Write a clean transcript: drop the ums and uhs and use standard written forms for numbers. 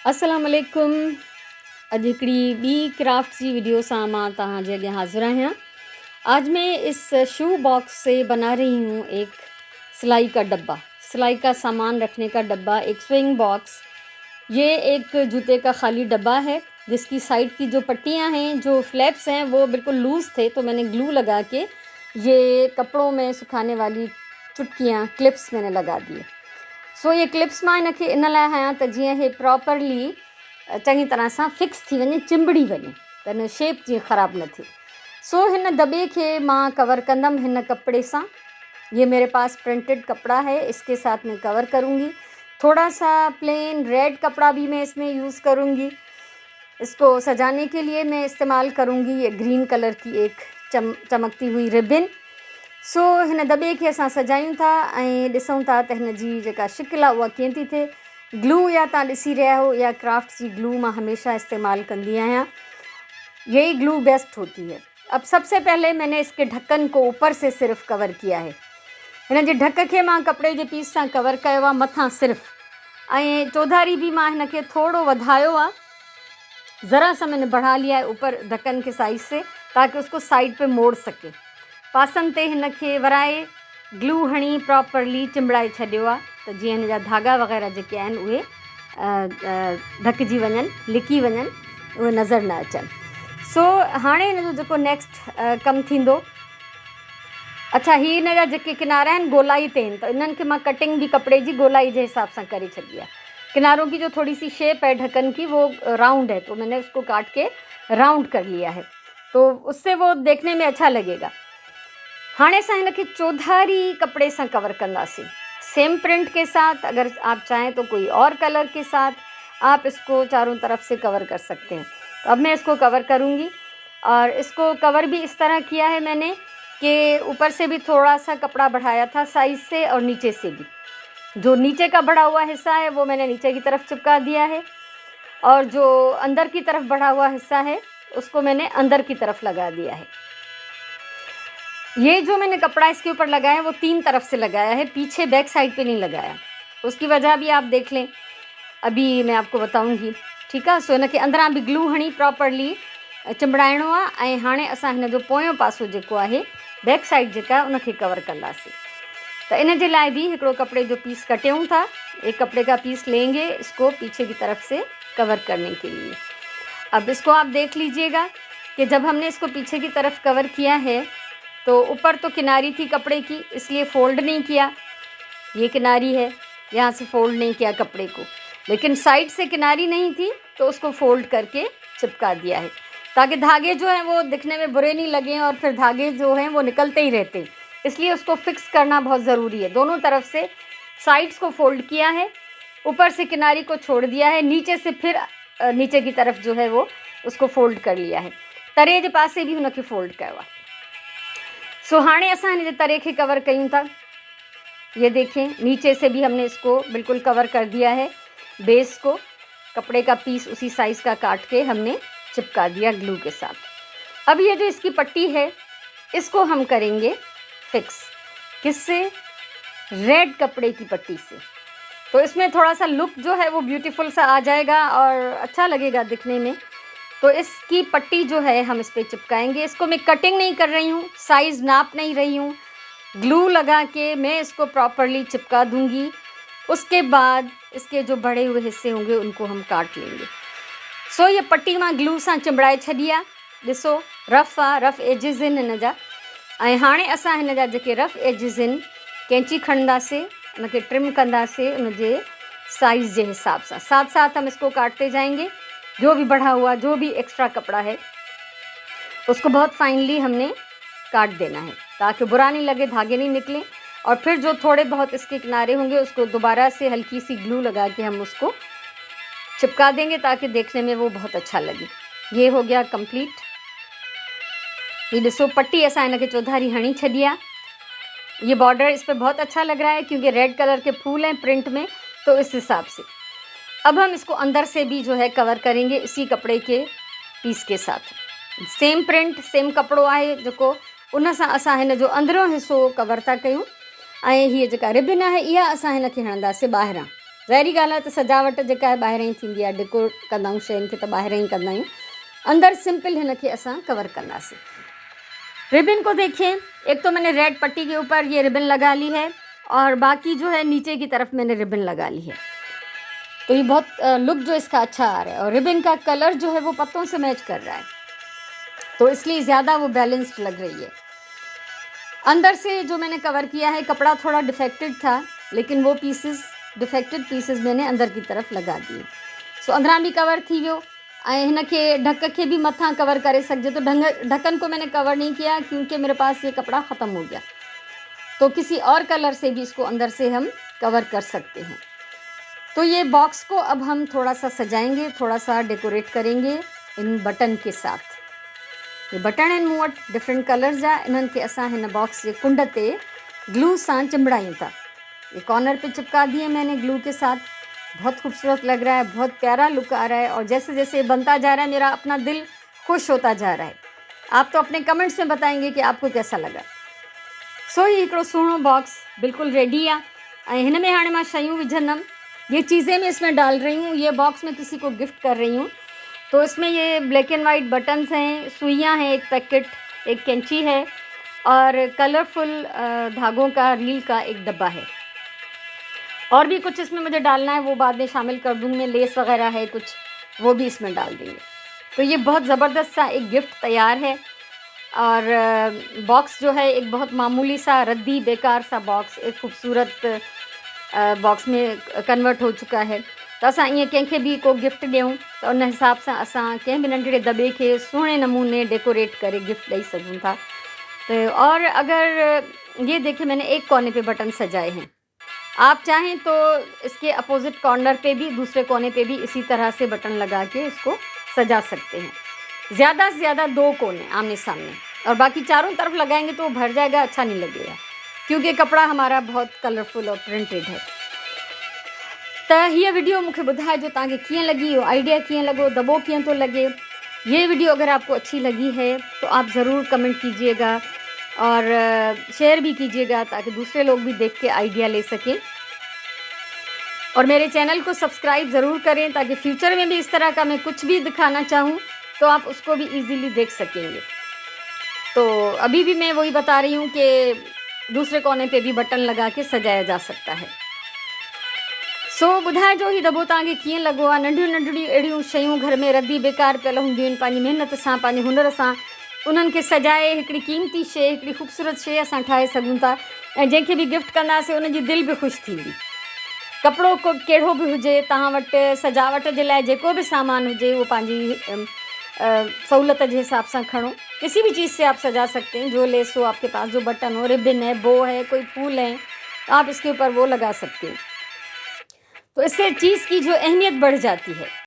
अस्सलाम वालेकुम। अॼु हिकिड़ी ॿी क्राफ्ट जी वीडियो सां मां तव्हांजे अॻियां हाज़िर आहियां। आज मैं इस शू बॉक्स से बना रही हूँ एक सिलाई का डब्बा, सिलाई का सामान रखने का डब्बा, एक स्विंग बॉक्स। ये एक जूते का खाली डब्बा है जिसकी साइड की जो पट्टियाँ हैं, जो फ्लैप्स हैं, वो बिल्कुल लूज़ थे, तो मैंने ग्लू लगा के ये कपड़ों में सुखाने वाली चुटकियाँ, क्लिप्स मैंने लगा दिए। सो ये क्लिप्स मां इनखे इन लाइ हयां त जीअं हे प्रॉपरली चङी तरह सां फिक्स थी वञे, चिंबड़ी वञे, त इन शेप जीअं ख़राबु न थिए। सो हिन दॿे खे मां कवर कंदमि हिन कपिड़े सां। ये मेरे पास प्रिंटेड कपड़ा है, इसके साथ मैं कवर करूँगी। थोड़ा सा प्लेन रेड कपड़ा भी मैं इसमें यूज़ करूँगी। इसको सजाने के लिए मैं इस्तेमाल करूँगी ये ग्रीन कलर की एक चमकती हुई रिबिन। सो हिन दॿे खे असां सजायूं था ऐं ॾिसूं था त हिन जी जेका शिकिल आहे उहा कीअं थी थिए। ग्लू या तव्हां ॾिसी रहिया हो, या क्राफ्ट जी ग्लू मां हमेशा इस्तेमाल कंदी आहियां, यही ग्लू बेस्ट होती है। अब सबसे पहले मैंने इसके ढक्कन को ऊपर से सिर्फ कवर किया है। हिन जे ढक खे मां कपिड़े जे पीस सां कवर कयो आहे मथां सिर्फ, ऐं चौधारी भी मां हिन खे थोरो वधायो आहे, ज़रा सा मैंने बढ़ा लिया है ऊपर ढक्कन के साइज से, ताकि उसको साइड पे मोड़ सके। पासन ते हिन खे वराए ग्लू हणी प्रॉपरली चिंबड़ाए छॾियो आहे, त जीअं हिन जा धागा वग़ैरह जेके आहिनि उहे ढकिजी वञनि, लिकी वञनि, उहे नज़र न अचनि। सो हाणे हिन जो जेको नेक्स्ट कमु थींदो, अच्छा ही हिन जा जेके किनारा आहिनि गोलाई ते आहिनि, त इन्हनि खे मां कटिंग भी कपिड़े जी गोलाई जे हिसाब सां करे छॾी आहे। किनारों की जो थोड़ी सी शेप है ढक्कन की, वो राउंड है, तो मैंने उसको काट के राउंड कर लिया है, तो उससे वो देखने में अच्छा लगेगा। हाणे असां हिन खे चौधारी कपड़े से कवर कंदासीं, सेम प्रिंट के साथ। अगर आप चाहें तो कोई और कलर के साथ आप इसको चारों तरफ से कवर कर सकते हैं। तो अब मैं इसको कवर करूँगी, और इसको कवर भी इस तरह किया है मैंने कि ऊपर से भी थोड़ा सा कपड़ा बढ़ाया था साइज से, और नीचे से भी जो नीचे का बढ़ा हुआ हिस्सा है वो मैंने नीचे की तरफ चिपका दिया है, और जो अंदर की तरफ बढ़ा हुआ हिस्सा है उसको मैंने अंदर की तरफ लगा दिया है। ये जो मैंने कपड़ा इसके ऊपर लगाया है वो 3 तरफ से लगाया है, पीछे बैक साइड पे नहीं लगाया। उसकी वजह भी आप देख लें, अभी मैं आपको बताऊंगी, ठीक है। सो इनके अंदरां भी ग्लू हणी प्रॉपरली चिंबड़ाइणो आहे, ऐं हाणे असां हिन जो पोयों पासो जेको आहे बैक साइड जेका उनखे कवर कंदासीं। तो इन जे लाइ भी हिकिड़ो कपड़े जो पीस कटियूं था, एक कपड़े का पीस लेंगे इसको पीछे की तरफ से कवर करने के लिए। अब इसको आप देख लीजिएगा कि जब हमने इसको पीछे की तरफ कवर किया है, तो ऊपर तो किनारी थी कपड़े की, इसलिए फ़ोल्ड नहीं किया, ये किनारी है, यहाँ से फ़ोल्ड नहीं किया कपड़े को, लेकिन साइड से किनारी नहीं थी तो उसको फ़ोल्ड करके चिपका दिया है, ताकि धागे जो हैं वो दिखने में बुरे नहीं लगें, और फिर धागे जो हैं वो निकलते ही रहते हैं, इसलिए उसको फिक्स करना बहुत ज़रूरी है। दोनों तरफ से साइड्स को फ़ोल्ड किया है, ऊपर से किनारी को छोड़ दिया है, नीचे से फिर नीचे की तरफ जो है वो उसको फ़ोल्ड कर लिया है, तरे जे पासे भी हुनखे फ़ोल्ड कयो आहे। सो हाणे असां हिन जे तरे खे कवर कयूं था। ये देखें, नीचे से भी हमने इसको बिल्कुल कवर कर दिया है, बेस को कपड़े का पीस उसी साइज़ का काट के हमने चिपका दिया ग्लू के साथ। अब ये जो इसकी पट्टी है इसको हम करेंगे फिक्स, किससे? रेड कपड़े की पट्टी से। तो इसमें थोड़ा सा लुक जो है वो ब्यूटीफुल सा आ जाएगा और अच्छा लगेगा दिखने में। तो इसकी पट्टी जो है हम इस पर चिपकाएंगे। इसको मैं कटिंग नहीं कर रही हूँ, साइज़ नाप नहीं रही हूँ, ग्लू लगा के मैं इसको प्रॉपरली चिपका दूँगी। उसके बाद इसके जो बड़े हुए हिस्से होंगे उनको हम काट लेंगे। सो ये पट्टी मां ग्लू सां चिंबड़ाए छॾी आहे, ॾिसो रफ़ आहे, रफ़ एजिस आहिनि हिन जा। ऐं हाणे असां हिन जा जेके रफ़ एजिस आहिनि, कैंची खणंदासीं, उनखे ट्रिम कंदासीं उनजे साइज़ के हिसाब से। साथ साथ हम इसको काटते जाएंगे, जो भी बढ़ा हुआ, जो भी एक्स्ट्रा कपड़ा है उसको बहुत फाइनली हमने काट देना है, ताकि बुरा नहीं लगे, धागे नहीं निकले। और फिर जो थोड़े बहुत इसके किनारे होंगे उसको दोबारा से हल्की सी ग्लू लगा के हम उसको चिपका देंगे, ताकि देखने में वो बहुत अच्छा लगे। ये हो गया कंप्लीट। ये ॾिसो पट्टी असां हिनखे चौधारी हणी छॾी आहे। ये बॉर्डर इस पर बहुत अच्छा लग रहा है क्योंकि रेड कलर के फूल हैं प्रिंट में, तो इस हिसाब से अब हम इसको अंदर से भी जो है कवर करेंगे इसी कपड़े के पीस के साथ। सेम प्रिंट, सेम कपड़ो आहे जेको, उन सां असां हिन जो अंदरों हिस्सो कवर था कयूं, ऐं हीअ जेका रिबिन आहे इहा असां हिनखे हणंदासीं ॿाहिरां। ज़ाहिरी ॻाल्हि आहे त सजावट जेका आहे ॿाहिरां ई थींदी आहे, डेकोर कंदा आहियूं शयुनि खे त ॿाहिरां ई कंदा आहियूं, अंदर सिंपल हिन खे असां कवर कंदासीं। रिबन को देखिए, एक तो मैंने रेड पट्टी के ऊपर ये रिबन लगा ली है और बाकी जो है नीचे की तरफ मैंने रिबन लगा ली है। तो ये बहुत लुक जो इसका अच्छा आ रहा है और रिबन का कलर जो है वो पत्तों से मैच कर रहा है, तो इसलिए ज़्यादा वो बैलेंस्ड लग रही है। अंदर से जो मैंने कवर किया है, कपड़ा थोड़ा डिफेक्टेड था, लेकिन वो डिफेक्टेड पीसेस मैंने अंदर की तरफ लगा दिए। सो अंदरां भी कवर थी वियो ऐं हिन खे ढक के भी मथां कवर करे सघिजे। तो ढक्कन को मैंने कवर नहीं किया क्योंकि मेरे पास ये कपड़ा ख़त्म हो गया, तो किसी और कलर से भी इसको अंदर से हम कवर कर सकते हैं। तो ये बॉक्स को अब हम थोड़ा सा सजाएंगे, थोड़ा सा डेकोरेट करेंगे इन बटन के साथ। ये बटन आहिनि मूं वटि डिफरेंट कलर्स जा, इन्हनि खे असां हिन बॉक्स जे कुंड ते ग्लू सां चिंबड़ायूं था। ये कॉर्नर पे चिपका दिए मैंने ग्लू के साथ। बहुत खूबसूरत लग रहा है, बहुत प्यारा लुक आ रहा है और जैसे जैसे बनता जा रहा है मेरा अपना दिल खुश होता जा रहा है। आप तो अपने कमेंट्स में बताएंगे कि आपको कैसा लगा। सो ही हिकिड़ो सुहिणो बॉक्स बिल्कुलु रेडी आहे ऐं हिन में हाणे मां शयूं विझंदमि। ये चीज़ें मैं इसमें डाल रही हूँ, ये बॉक्स मैं किसी को गिफ्ट कर रही हूँ। तो इसमें ये ब्लैक एंड वाइट बटन्स हैं, सुइयाँ हैं, एक पैकेट, एक कैंची है और कलरफुल धागों का रील का एक डब्बा है। और भी कुछ इसमें मुझे डालना है, वो बाद में शामिल कर दूँगी मैं। लेस वगैरह है कुछ, वो भी इसमें डाल देंगे। तो ये बहुत ज़बरदस्त सा एक गिफ्ट तैयार है और बॉक्स जो है एक बहुत मामूली सा रद्दी बेकार सा बॉक्स एक खूबसूरत बॉक्स में कन्वर्ट हो चुका है। तो असां ईअं कंहिंखे बि को गिफ्ट ॾियूं त उन हिसाब सां असां कंहिं बि नंढड़े दॿे खे सुहिणे नमूने डेकोरेट करे गिफ्ट ॾेई सघूं था। तो और अगर ये देखिए मैंने एक कोने पे बटन सजाए हैं, आप चाहें तो इसके अपोजिट कॉर्नर पे भी, दूसरे कोने पे भी इसी तरह से बटन लगा के इसको सजा सकते हैं। ज़्यादा से ज़्यादा 2 कोने आमने सामने, और बाकी चारों तरफ लगाएंगे तो भर जाएगा, अच्छा नहीं लगेगा क्योंकि कपड़ा हमारा बहुत कलरफुल और प्रिंटेड है। तो ये वीडियो मुझे ॿुधाइजो तव्हांखे कीअं लगी, यो आइडिया कीअं लॻो, दॿो कीअं तो लगे। ये वीडियो अगर आपको अच्छी लगी है तो आप ज़रूर कमेंट कीजिएगा और शेयर भी कीजिएगा ताकि दूसरे लोग भी देख के आइडिया ले सकें। और मेरे चैनल को सब्सक्राइब ज़रूर करें ताकि फ्यूचर में भी इस तरह का मैं कुछ भी दिखाना चाहूँ तो आप उसको भी इजीली देख सकेंगे। तो अभी भी मैं वही बता रही हूँ कि दूसरे कोने पे भी बटन लगा के सजाया जा सकता है। सो ॿुधाइजो ही दॿो तव्हांखे कीअं लॻो आहे। नंढियूं नंढियूं अहिड़ियूं शयूं घर में रद्दी बेकार पियल हूंदियूं आहिनि, पंहिंजी महिनत सां, पंहिंजे हुनर सां उन्हनि खे सजाए हिकिड़ी क़ीमती शइ, हिकिड़ी ख़ूबसूरत शइ असां ठाहे सघूं था ऐं जंहिंखे बि गिफ्ट कंदासीं उनजी दिलि बि ख़ुशि थींदी। कपिड़ो को कहिड़ो बि हुजे, तव्हां वटि सजावट जे लाइ जेको बि सामान हुजे वो पंहिंजी सहूलत के हिसाब से खड़ो, किसी भी चीज़ से आप सजा सकते हैं। जो लेस हो आपके पास, जो बटन हो, रिबन है, बो है, कोई फूल है, आप इसके ऊपर वो लगा सकते हैं। तो इससे चीज़ की जो अहमियत बढ़ जाती है।